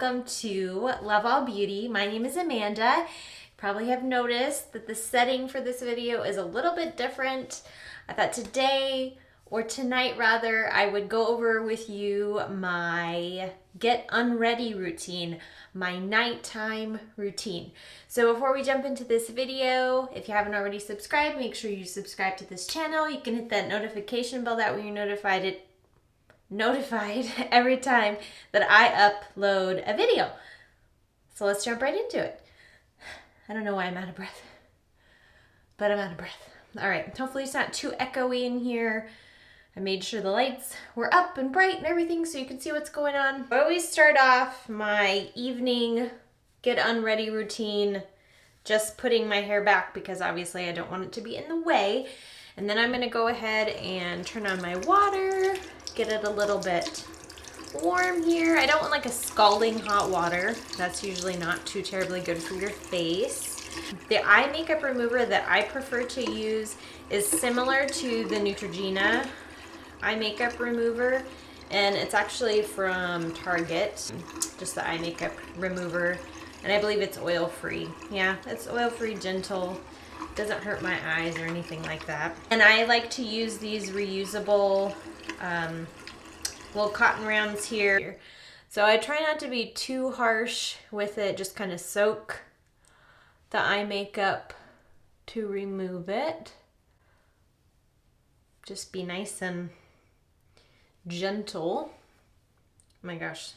welcome to Love All Beauty. My name is Amanda. You probably have noticed that the setting for this video is a little bit different. I thought today, or tonight rather, I would go over with you my get unready routine, my nighttime routine. So before we jump into this video, if you haven't already subscribed, make sure you subscribe to this channel. You can hit that notification bell, that way you're notified every time that I upload a video. So let's jump right into it. I don't know why I'm out of breath, but I'm out of breath. All right, hopefully it's not too echoey in here. I made sure the lights were up and bright and everything so you can see what's going on. I always start off my evening get unready routine just putting my hair back because obviously I don't want it to be in the way. And then I'm gonna go ahead and turn on my water, get it a little bit warm here. I don't want like a scalding hot water. That's usually not too terribly good for your face. The eye makeup remover that I prefer to use is similar to the Neutrogena eye makeup remover, and it's actually from Target, just the eye makeup remover, and I believe it's oil-free. Yeah, it's oil-free, gentle, doesn't hurt my eyes or anything like that. And I like to use these reusable little cotton rounds here. So I try not to be too harsh with it, just kind of soak the eye makeup to remove it. Just be nice and gentle. Oh my gosh,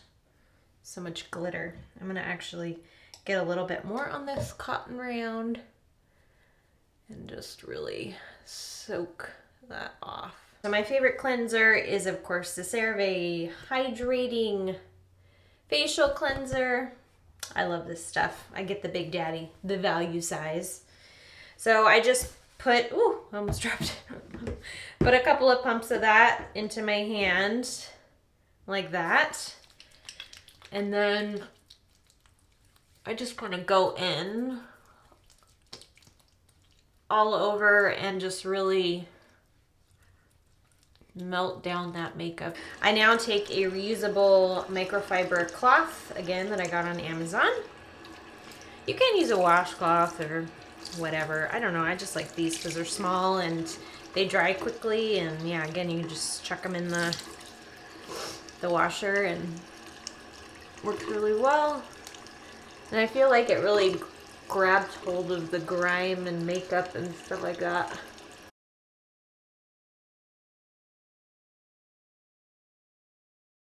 so much glitter. I'm gonna actually get a little bit more on this cotton round and just really soak that off. So my favorite cleanser is of course the Cerave Hydrating Facial Cleanser. I love this stuff. I get the Big Daddy, the value size. So I just put, ooh, almost dropped it. Put a couple of pumps of that into my hand, like that. And then I just want to go in all over and just really melt down that makeup. I now take a reusable microfiber cloth, again, that I got on Amazon. You can use a washcloth or whatever. I don't know. I just like these because they're small and they dry quickly. And yeah, again, you can just chuck them in the washer and works really well. And I feel like it really grabs hold of the grime and makeup and stuff like that.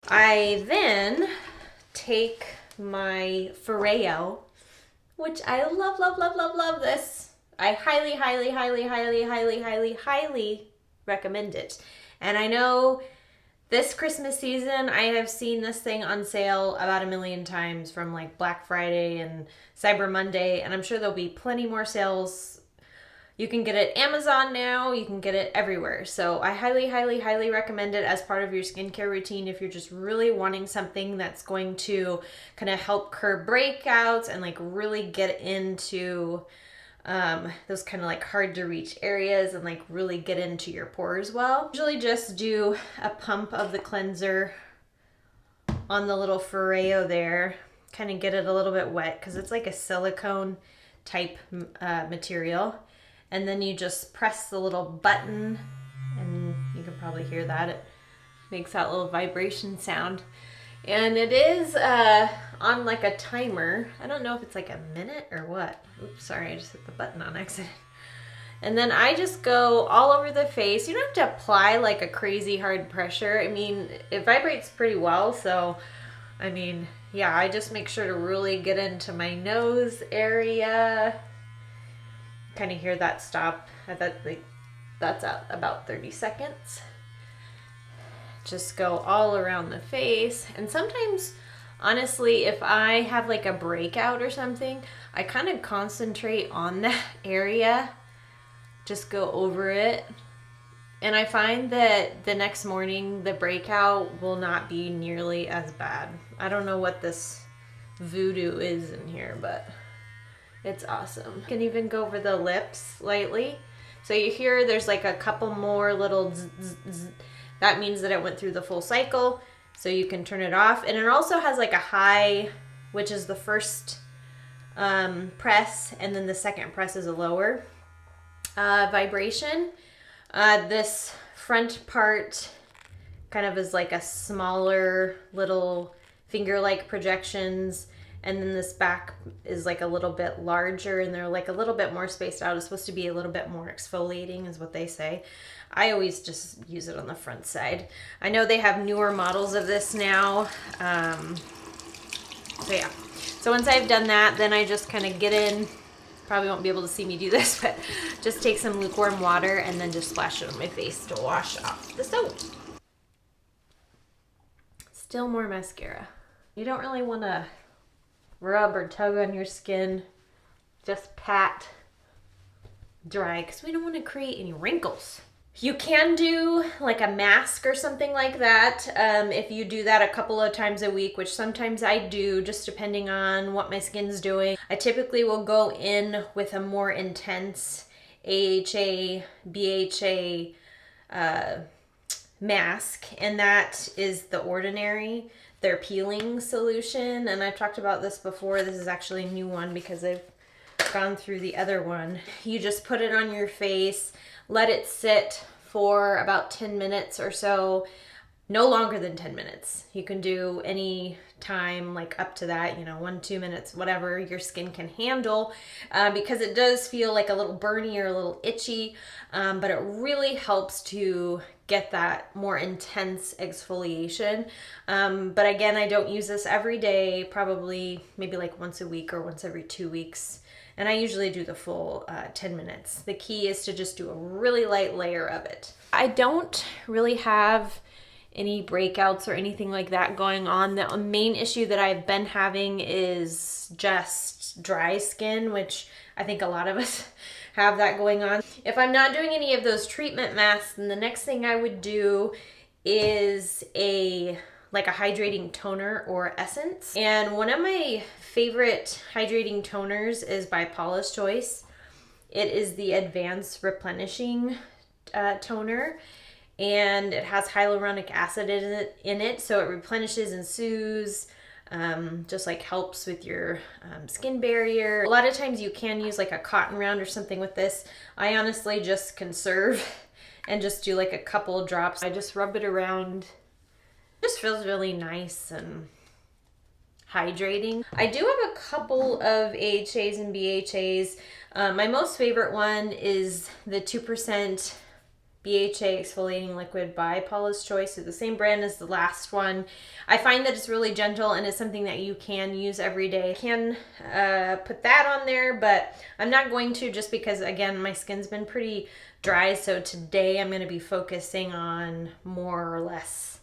I then take my Foreo, which I love, love, love, love, love this. I highly, highly, highly, highly, highly, highly, highly recommend it. And I know this Christmas season, I have seen this thing on sale about 1,000,000 times from like Black Friday and Cyber Monday, and I'm sure there'll be plenty more sales. You can get it Amazon now, you can get it everywhere. So I highly, highly, highly recommend it as part of your skincare routine if you're just really wanting something that's going to kind of help curb breakouts and like really get into those kind of like hard to reach areas and like really get into your pores well. Usually just do a pump of the cleanser on the little Foreo there, kind of get it a little bit wet because it's like a silicone type material. And then you just press the little button, and you can probably hear that. It makes that little vibration sound. And it is on like a timer. I don't know if it's like a minute or what. Oops, sorry, I just hit the button on accident. And then I just go all over the face. You don't have to apply like a crazy hard pressure. I mean, it vibrates pretty well. So, I mean, yeah, I just make sure to really get into my nose area. Kind of hear that stop. I thought like that's at about 30 seconds. Just go all around the face. And sometimes, honestly, if I have like a breakout or something, I kind of concentrate on that area, just go over it. And I find that the next morning, the breakout will not be nearly as bad. I don't know what this voodoo is in here, but it's awesome. You can even go over the lips lightly. So you hear there's like a couple more little zzz, zzz, zzz. That means that it went through the full cycle. so you can turn it off. And it also has like a high, which is the first press, and then the second press is a lower vibration. This front part kind of is like a smaller little finger-like projections, and then this back is like a little bit larger, and they're like a little bit more spaced out. It's supposed to be a little bit more exfoliating is what they say. I always just use it on the front side. I know they have newer models of this now. So yeah. So once I've done that, then I just kind of get in, probably won't be able to see me do this, but just take some lukewarm water and then just splash it on my face to wash off the soap. Still more mascara. You don't really want to rub or tug on your skin. Just pat dry, because we don't want to create any wrinkles. You can do like a mask or something like that if you do that a couple of times a week, which sometimes I do, just depending on what my skin's doing. I typically will go in with a more intense AHA, BHA mask, and that is the Ordinary, their peeling solution. And I've talked about this before. This is actually a new one because I've gone through the other one. You just put it on your face, let it sit for about 10 minutes or so, no longer than 10 minutes. You can do any time like up to that, 1-2 minutes, whatever your skin can handle, because it does feel like a little burny or a little itchy, but it really helps to get that more intense exfoliation. But again, I don't use this every day, probably maybe like once a week or once every 2 weeks. And I usually do the full 10 minutes. The key is to just do a really light layer of it. I don't really have any breakouts or anything like that going on. The main issue that I've been having is just dry skin, which I think a lot of us have that going on. If I'm not doing any of those treatment masks, then the next thing I would do is like a hydrating toner or essence. And one of my favorite hydrating toners is by Paula's Choice. It is the Advanced Replenishing toner, and it has hyaluronic acid in it, so it replenishes and soothes, just like helps with your skin barrier. A lot of times you can use like a cotton round or something with this. I honestly just conserve and just do like a couple drops. I just rub it around. It just feels really nice and hydrating. I do have a couple of AHAs and BHAs. My most favorite one is the 2% BHA exfoliating liquid by Paula's Choice. It's the same brand as the last one. I find that it's really gentle and it's something that you can use every day. I can put that on there, but I'm not going to, just because again my skin's been pretty dry, so today I'm going to be focusing on more or less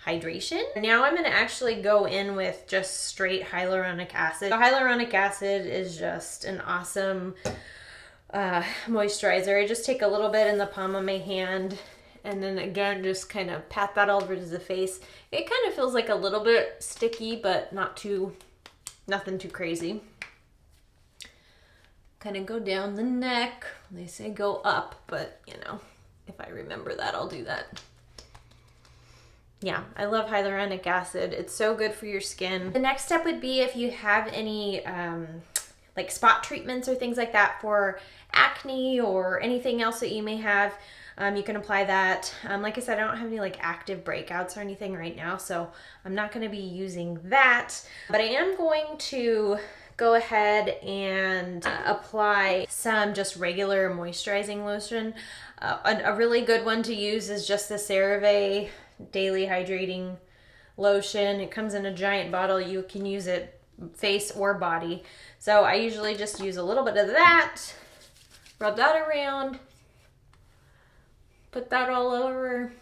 hydration. Now I'm going to actually go in with just straight hyaluronic acid. So hyaluronic acid is just an awesome moisturizer. I just take a little bit in the palm of my hand and then again just kind of pat that all over to the face. It kind of feels like a little bit sticky, but nothing too crazy. Kind of go down the neck. They say go up, but if I remember that, I'll do that. Yeah, I love hyaluronic acid. It's so good for your skin. The next step would be if you have any like spot treatments or things like that for acne or anything else that you may have, you can apply that. Like I said, I don't have any like active breakouts or anything right now, so I'm not going to be using that. But I am going to go ahead and apply some just regular moisturizing lotion. A really good one to use is just the Cerave Daily Hydrating Lotion. It comes in a giant bottle. You can use it face or body. So I usually just use a little bit of that, rub that around, put that all over.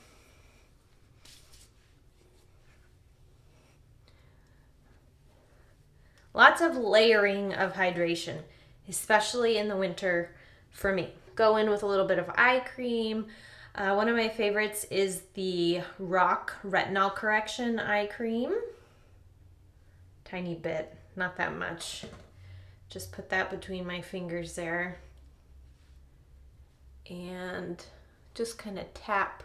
Lots of layering of hydration, especially in the winter for me. Go in with a little bit of eye cream. One of my favorites is the Rock Retinol Correction Eye Cream. Tiny bit, not that much. Just put that between my fingers there. And just kind of tap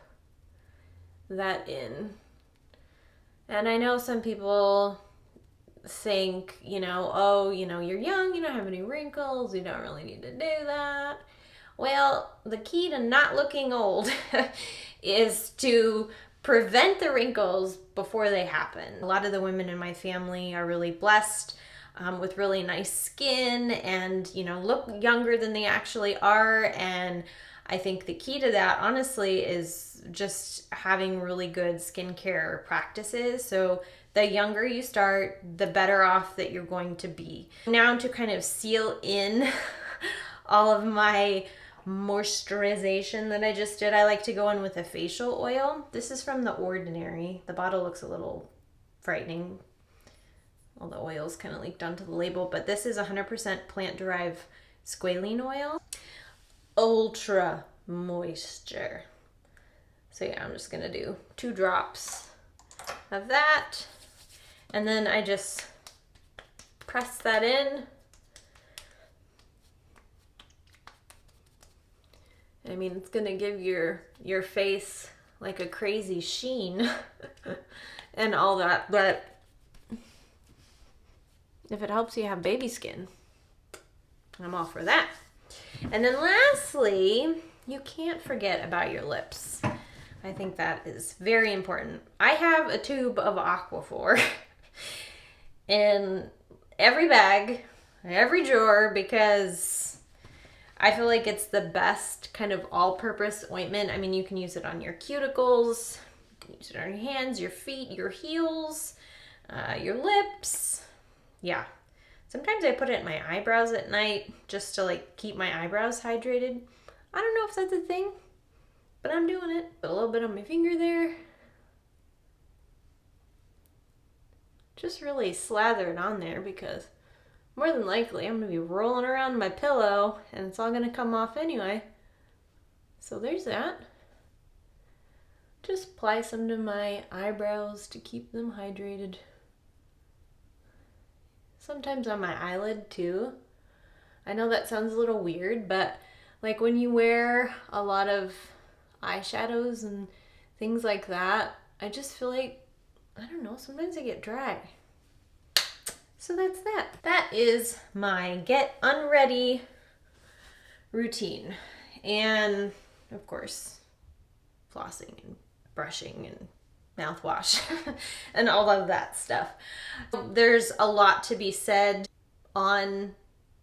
that in. And I know some people think, you know, oh, you know, you're young, you don't have any wrinkles, you don't really need to do that. Well, the key to not looking old is to prevent the wrinkles before they happen. A lot of the women in my family are really blessed with really nice skin and, you know, look younger than they actually are. And I think the key to that, honestly, is just having really good skincare practices. So the younger you start, the better off that you're going to be. Now to kind of seal in all of my moisturization that I just did, I like to go in with a facial oil. This is from The Ordinary. The bottle looks a little frightening. All the oils kind of leaked onto the label, but this is 100% plant-derived squalane oil. Ultra moisture. So yeah, I'm just gonna do 2 drops of that, and then I just press that in. I mean, it's gonna give your face like a crazy sheen and all that, but if it helps you have baby skin, I'm all for that. And then lastly, you can't forget about your lips. I think that is very important. I have a tube of Aquaphor in every bag, every drawer, because I feel like it's the best kind of all-purpose ointment. I mean, you can use it on your cuticles, you can use it on your hands, your feet, your heels, your lips. Yeah. Sometimes I put it in my eyebrows at night just to like keep my eyebrows hydrated. I don't know if that's a thing, but I'm doing it. Put a little bit on my finger there. Just really slather it on there because more than likely I'm gonna be rolling around my pillow and it's all gonna come off anyway. So there's that. Just apply some to my eyebrows to keep them hydrated. Sometimes on my eyelid too. I know that sounds a little weird, but like when you wear a lot of eyeshadows and things like that, I just feel like, I don't know, sometimes I get dry. So that's that. That is my get unready routine. And of course, flossing and brushing and mouthwash and all of that stuff. There's a lot to be said on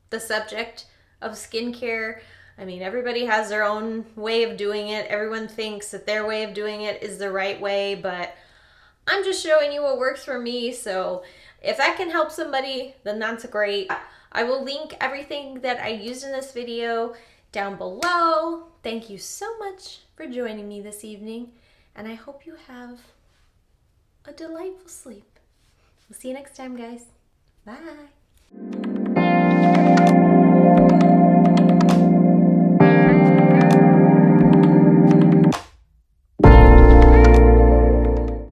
the subject of skincare. I mean, everybody has their own way of doing it. Everyone thinks that their way of doing it is the right way, but I'm just showing you what works for me. So if that can help somebody, then that's great. I will link everything that I used in this video down below. Thank you so much for joining me this evening, and I hope you have a delightful sleep. We'll see you next time, guys. Bye.